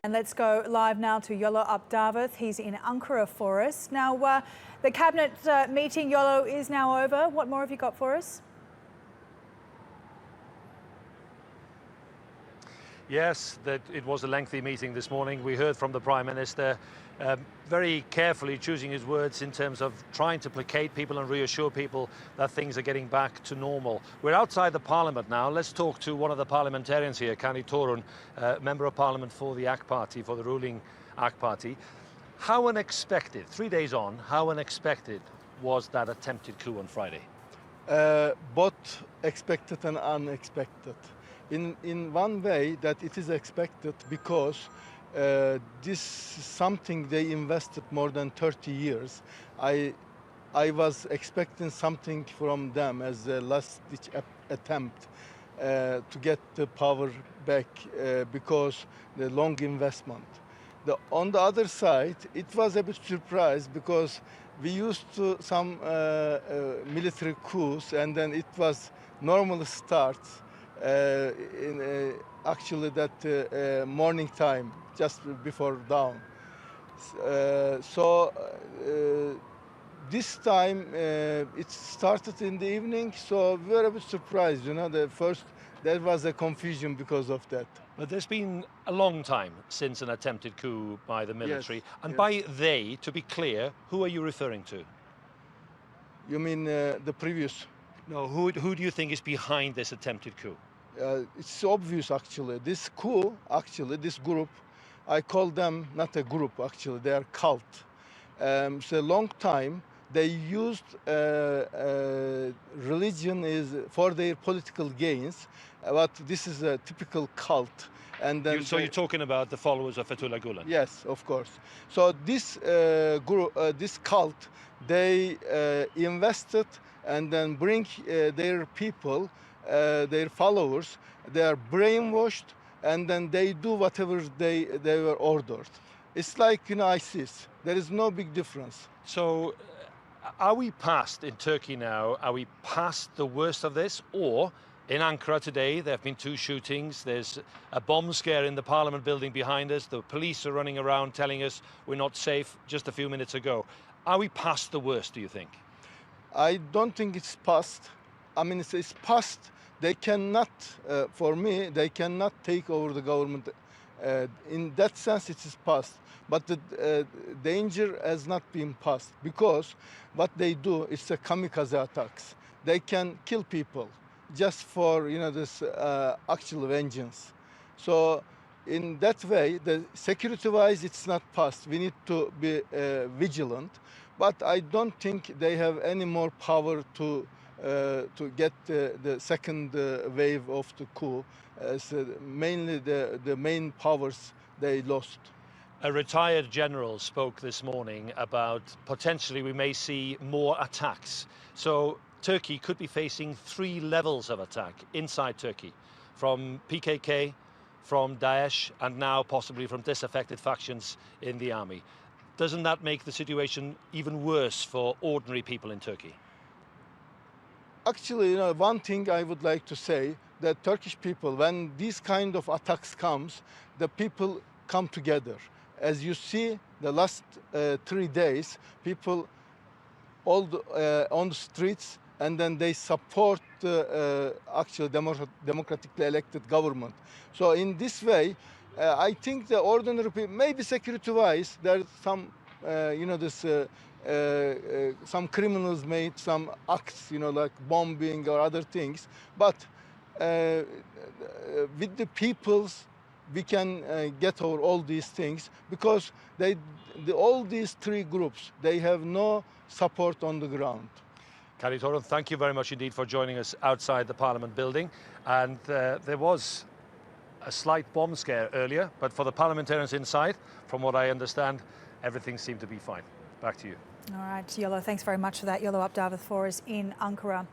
And let's go live now to Yolo Abdavath. He's in Ankara for us. Now, the cabinet meeting, Yolo, is now over. What more have you got for us? Yes, it was a lengthy meeting this morning. We heard from the Prime Minister very carefully choosing his words in terms of trying to placate people and reassure people that things are getting back to normal. We're outside the Parliament now. Let's talk to one of the parliamentarians here, Kani Torun, Member of Parliament for the AK Party, for the ruling AK Party. How unexpected, 3 days on, how unexpected was that attempted coup on Friday? Both expected and unexpected. In one way that it is expected because this is something they invested more than 30 years. I was expecting something from them as a last-ditch attempt to get the power back because the long investment. On the other side, it was a bit surprised because we used to some military coups and then it was normal starts. Actually that morning time, just before dawn. This time it started in the evening, so we were a bit surprised. You know, there was a confusion because of that. But there's been a long time since an attempted coup by the military. Yes, and yes. By they, to be clear, who are you referring to? You mean the previous? No, who do you think is behind this attempted coup? It's obvious actually. This coup, actually, this group, I call them not a group actually, they are cult. It's a long time they used religion is for their political gains, but this is a typical cult. And then So you're talking about the followers of Fethullah Gulen? Yes, of course. So this group, this cult, they invested and then bring their people, their followers. They are brainwashed, and then they do whatever they were ordered. It's like, you know, ISIS. There is no big difference. So are we past, in Turkey now, are we past the worst of this? Or in Ankara today, there have been 2 shootings. There's a bomb scare in the Parliament building behind us. The police are running around telling us we're not safe just a few minutes ago. Are we past the worst, do you think? I don't think it's past. I mean, it's past. They cannot, for me, they cannot take over the government. In that sense, it is past. But the danger has not been past because what they do is a kamikaze attacks. They can kill people just for, you know, this actual vengeance. So in that way, the security-wise, it's not past. We need to be vigilant. But I don't think they have any more power to get the second wave of the coup. Mainly the main powers they lost. A retired general spoke this morning about potentially we may see more attacks. So Turkey could be facing 3 levels of attack inside Turkey, from PKK, from Daesh, and now possibly from disaffected factions in the army. Doesn't that make the situation even worse for ordinary people in Turkey? Actually, you know, one thing I would like to say, that Turkish people, when these kind of attacks comes, the people come together. As you see, the last 3 days, people all on the streets, and then they support the actual democratically elected government. So in this way, I think the ordinary people, maybe security-wise, there's some, you know, this some criminals made some acts, you know, like bombing or other things. But with the peoples, we can get over all these things because all these 3 groups, they have no support on the ground. Kani Torun, thank you very much indeed for joining us outside the Parliament building. And there was a slight bomb scare earlier, but for the parliamentarians inside, from what I understand, everything seemed to be fine. Back to you. All right, Yolo, thanks very much for that. Yolo Abdavath for us in Ankara.